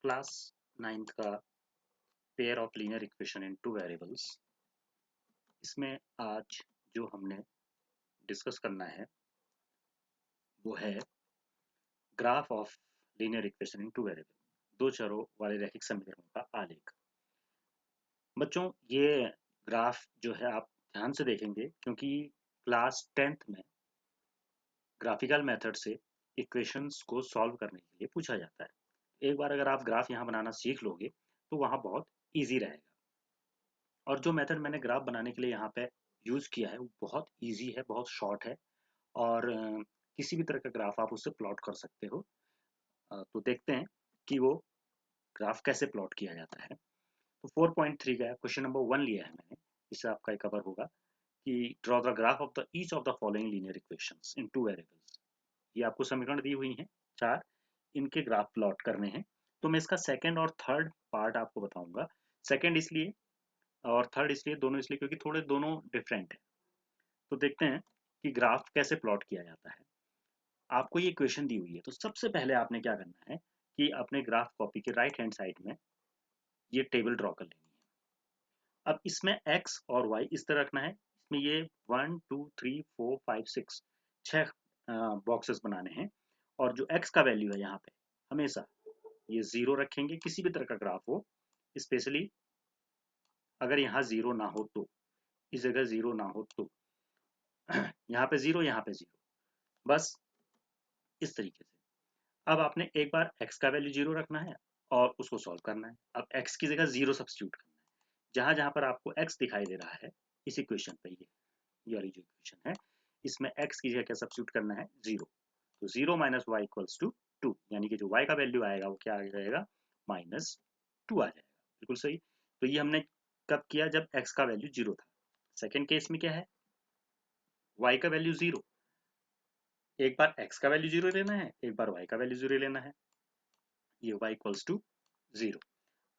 Class 9th का pair of linear equation in two variables. इसमें आज जो हमने डिस्कस करना है वो है graph of linear equation in two variable, दो चरों वाले रैखिक समीकरणों का आलेख। बच्चों, ये ग्राफ जो है आप ध्यान से देखेंगे क्योंकि क्लास 10th में ग्राफिकल मेथड से इक्वेशंस को सॉल्व करने के लिए पूछा जाता है। एक बार अगर आप ग्राफ यहाँ बनाना सीख लोगे तो वहाँ बहुत ईजी रहेगा। और जो मेथड मैंने ग्राफ बनाने के लिए यहाँ पे यूज़ किया है वो बहुत इजी है, बहुत शॉर्ट है और किसी भी तरह का ग्राफ आप उससे प्लॉट कर सकते हो। तो देखते हैं कि वो ग्राफ कैसे प्लॉट किया जाता है। तो 4.3 का क्वेश्चन नंबर 1 लिया है मैंने, इससे आपका कवर होगा कि draw the graph of the each of the following linear equations in two variables. ये आपको समीकरण दी हुई हैं 4, इनके ग्राफ प्लॉट करने हैं। तो मैं इसका सेकंड और थर्ड पार्ट आपको बताऊंगा। सेकंड इसलिए और थर्ड इसलिए, दोनों इसलिए क्योंकि थोड़े दोनों डिफरेंट है। तो देखते हैं कि ग्राफ कैसे प्लॉट किया जाता है। आपको ये इक्वेशन दी हुई है तो सबसे पहले आपने क्या करना है कि अपने ग्राफ कॉपी के राइट हैंड साइड में ये टेबल ड्रॉ कर लेनी है। अब इसमें x और y इस तरह रखना है। इसमें ये 1 2 3 4 5 6 छह बॉक्सेस बनाने हैं और जो x का वैल्यू है यहाँ पे हमेशा ये 0 रखेंगे। किसी भी तरह का ग्राफ हो, स्पेशली अगर यहाँ 0 ना हो तो, इस जगह 0 ना हो तो यहाँ पे 0, यहाँ पे 0, बस इस तरीके से। अब आपने एक बार x का वैल्यू 0 रखना है और उसको सॉल्व करना है। अब x की जगह 0 सब्स्टिट्यूट करना है। जहां जहां पर आपको x दिखाई दे रहा है इस इक्वेशन पे, ये वाली जो इक्वेशन है इसमें x की जगह क्या सब्स्टिट्यूट करना है? 0। तो 0 माइनस वाई इक्वल्स टू 2, यानी कि जो y का वैल्यू आएगा वो क्या आ जाएगा? -2 आ जाएगा। बिल्कुल सही। तो ये हमने कब किया? जब x का वैल्यू 0 था। सेकेंड केस में क्या है? y का वैल्यू 0, एक बार x का वैल्यू 0 लेना है, एक बार y का वैल्यू 0 लेना है। ये y इक्वल्स टू 0।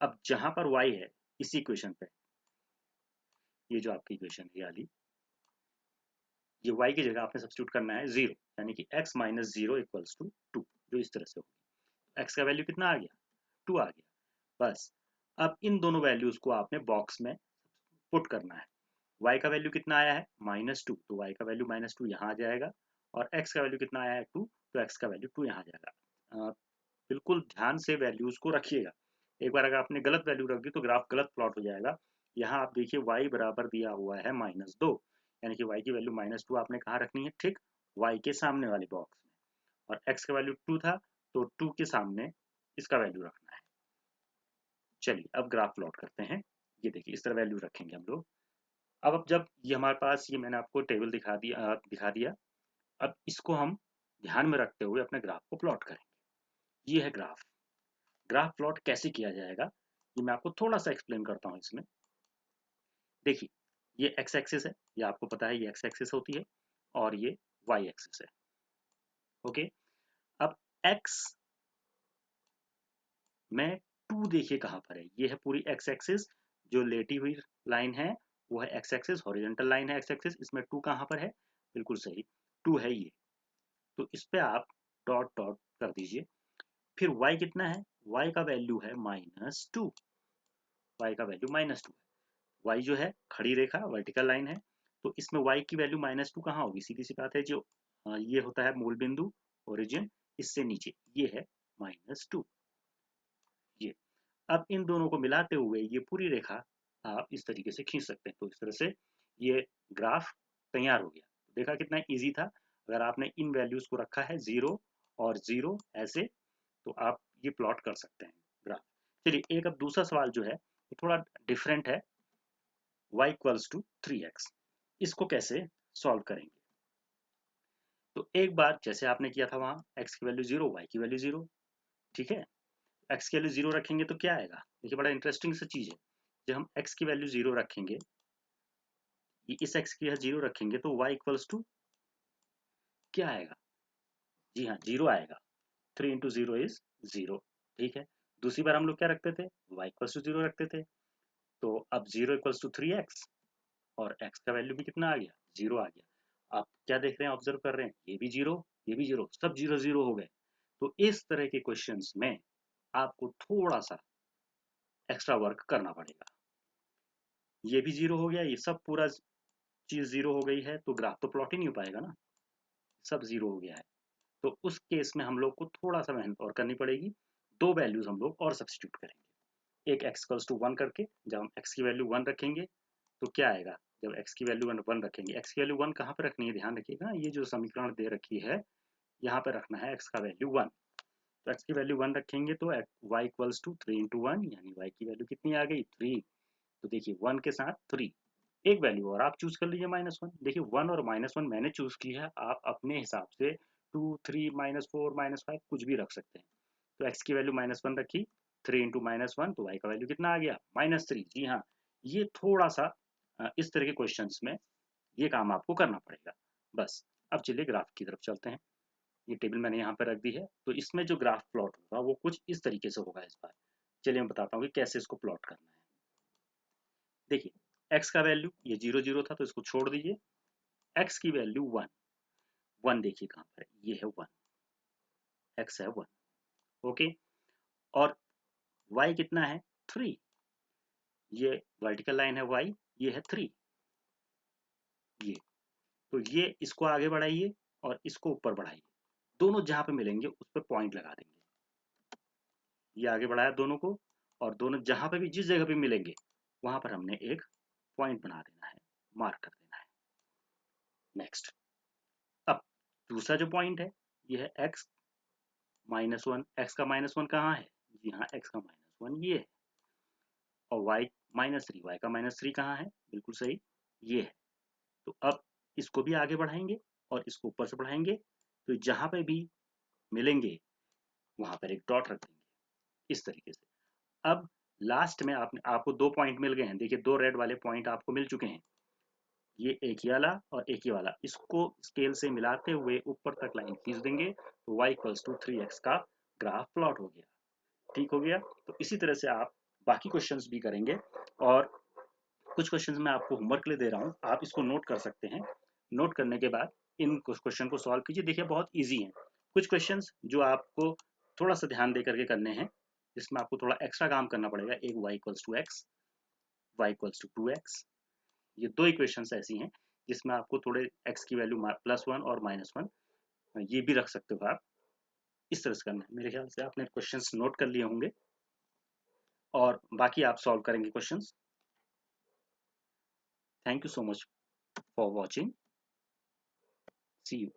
अब जहां पर y है इसी इक्वेशन पे, ये जो आपकी इक्वेशन है वाली, ये y की जगह आपने सब्स्टिट्यूट करना है 0, यानी कि x माइनस 0 इक्वल्स टू 2, जो इस तरह से होगी। x का वैल्यू कितना आ गया? 2 आ गया। बस अब इन दोनों वैल्यूज को आपने बॉक्स में पुट करना है। y का वैल्यू कितना आया है? -2, तो y का वैल्यू -2 यहाँ आ जाएगा और x का वैल्यू कितना आया है? 2, तो x का वैल्यू 2 यहाँ आ जाएगा। बिल्कुल ध्यान से वैल्यूज को रखिएगा। एक बार अगर आपने गलत वैल्यू रख दी तो ग्राफ गलत प्लॉट हो जाएगा। यहाँ आप देखिए y बराबर दिया हुआ है -2, यानी कि y की वैल्यू -2 आपने कहाँ रखनी है? ठीक y के सामने वाले बॉक्स में। और x का वैल्यू 2 था तो 2 के सामने इसका वैल्यू रखना है। चलिए अब ग्राफ प्लॉट करते हैं। ये देखिए इस तरह वैल्यू रखेंगे हम लोग। अब जब ये हमारे पास, ये मैंने आपको टेबल दिखा दिया, अब इसको हम ध्यान में रखते हुए अपने ग्राफ को प्लॉट करेंगे। ये है ग्राफ। ग्राफ प्लॉट कैसे किया जाएगा ये मैं आपको थोड़ा सा एक्सप्लेन करता हूँ इसमें। देखिए ये एक्स एक्सिस है, ये आपको पता है ये एक्स एक्सिस होती है और ये वाई एक्सिस है। ओके, अब एक्स में 2 देखिए कहाँ पर है। ये है पूरी एक्स एक्सिस, जो लेटी हुई लाइन है वो है एक्स एक्सिस, हॉरिजॉन्टल लाइन है एक्स एक्सिस। इसमें 2 कहाँ पर है? बिल्कुल सही, 2 है ये। तो इस पे आप डॉट डॉट कर दीजिए। फिर y कितना है? y का वैल्यू है -2, y का वैल्यू -2 है। y जो है खड़ी रेखा, वर्टिकल लाइन है, तो इसमें y की वैल्यू -2 कहाँ होगी? सीधी सी बात है, जो ये होता है मूल बिंदु, ओरिजिन, इससे नीचे ये है -2। ये अब इन दोनों को मिलाते हुए ये पूरी रेखा आप इस तरीके से खींच सकते हैं। तो इस तरह से ये ग्राफ तैयार हो गया। देखा कितना इजी था। अगर आपने इन वैल्यूज को रखा है 0 और 0 ऐसे, तो आप ये प्लॉट कर सकते हैं ग्राफ। चलिए एक अब दूसरा सवाल जो है वो थोड़ा डिफरेंट है। y इक्वल्स टू 3x, इसको कैसे सॉल्व करेंगे? तो एक बार जैसे आपने किया था वहां, x की वैल्यू 0, y की वैल्यू 0, ठीक है। x की वैल्यू 0 रखेंगे तो क्या आएगा? देखिए बड़ा इंटरेस्टिंग सा चीज है। जब हम x की वैल्यू 0 रखेंगे, इस x की 0 रखेंगे तो y इक्वल्स टू क्या आएगा? जी हाँ, 0 आएगा। 3 इंटू 0 इज 0, ठीक है। दूसरी बार हम लोग क्या रखते थे? y इक्वल्स टू 0 रखते थे। तो अब 0 इक्वल्स टू 3x और x का वैल्यू भी कितना आ गया? 0 आ गया। आप क्या देख रहे हैं, ऑब्जर्व कर रहे हैं? ये भी 0, ये भी 0, सब 0 0 हो गए। तो इस तरह के क्वेश्चंस में आपको थोड़ा सा एक्स्ट्रा वर्क करना पड़ेगा। ये भी जीरो हो गया, ये सब पूरा चीज जीरो हो गई है, तो ग्राफ तो प्लॉट ही नहीं हो पाएगा ना, सब जीरो हो गया है। तो उस केस में हम लोग को थोड़ा सा मेहनत और करनी पड़ेगी, दो वैल्यूज हम लोग और सब्सटीट्यूट करेंगे। एक x इक्वल्स टू 1 करके, जब हम x की वैल्यू 1 रखेंगे तो क्या आएगा, जब x की वैल्यू 1 रखेंगे, x की वैल्यू 1 कहाँ पे रखनी है, ध्यान रखिएगा, ये जो समीकरण दे रखी है यहाँ पे रखना है x का वैल्यू 1। तो x की वैल्यू 1 रखेंगे तो y इक्वल्स टू 3 इंटू 1, यानी y की वैल्यू कितनी आ गई, 3। तो देखिए 1 के साथ 3, एक वैल्यू और आप चूज कर लीजिए -1। देखिए 1 और -1 मैंने चूज की है, आप अपने हिसाब से 2, 3, -4, -5 कुछ भी रख सकते हैं। तो x की वैल्यू -1 रखी, 3 इंटू -1, तो y का वैल्यू कितना आ गया, -3। जी हाँ, ये थोड़ा सा इस तरह के क्वेश्चंस में ये काम आपको करना पड़ेगा। बस अब चलिए ग्राफ की तरफ चलते हैं। ये टेबल मैंने यहाँ पर रख दी है, तो इसमें जो ग्राफ प्लॉट होगा वो कुछ इस तरीके से होगा इस बार। चलिए मैं बताता हूँ कि कैसे इसको प्लॉट करना है। देखिए x का वैल्यू ये 0 0 था, तो इसको छोड़ दीजिए। x की वैल्यू 1, 1 देखिए कहाँ पर है, ये है 1, x है 1, ओके। और y कितना है, 3, ये वर्टिकल लाइन है y, ये है 3, ये। तो ये इसको आगे बढ़ाइए और इसको ऊपर बढ़ाइए, दोनों जहाँ पे मिलेंगे उस पर पॉइंट लगा देंगे। ये आगे बढ़ाया दोनों को, और दोनों जहाँ पे भी जिस जगह पे मिलेंगे वहां पर हमने एक पॉइंट बना देना है, मार्क कर देना है। नेक्स्ट, अब दूसरा जो पॉइंट है ये है x -1। x का -1 कहाँ है, जी हाँ, x का -1 ये है। और y -3, y का -3 कहाँ है, बिल्कुल सही, ये है। तो अब इसको भी आगे बढ़ाएंगे और इसको ऊपर से बढ़ाएंगे, तो जहां पे भी मिलेंगे वहां पर एक डॉट रख देंगे इस तरीके से। अब लास्ट में आपको दो पॉइंट मिल गए हैं, देखिए दो रेड वाले पॉइंट आपको मिल चुके हैं, ये एक ही वाला और एक ही वाला, इसको स्केल से मिलाते हुए ऊपर तक लाइन खींच देंगे, तो y इक्वल्स टू 3x का ग्राफ प्लॉट हो गया। ठीक हो गया। तो इसी तरह से आप बाकी क्वेश्चंस भी करेंगे, और कुछ क्वेश्चंस मैं आपको होमवर्क के लिए दे रहा हूँ, आप इसको नोट कर सकते हैं। नोट करने के बाद इन क्वेश्चन को सॉल्व कीजिए, देखिए बहुत ईजी है। कुछ क्वेश्चंस जो आपको थोड़ा सा ध्यान दे करके करने हैं, जिसमें आपको थोड़ा एक्स्ट्रा काम करना पड़ेगा। एक y equals to x, y equals to 2x, ये दो इक्वेशंस ऐसी हैं जिसमें आपको थोड़े x की वैल्यू +1 और -1 ये भी रख सकते हो आप। इस तरह से करना है। मेरे ख्याल से आपने क्वेश्चंस नोट कर लिए होंगे और बाकी आप सॉल्व करेंगे questions. Thank you so much for watching, see you.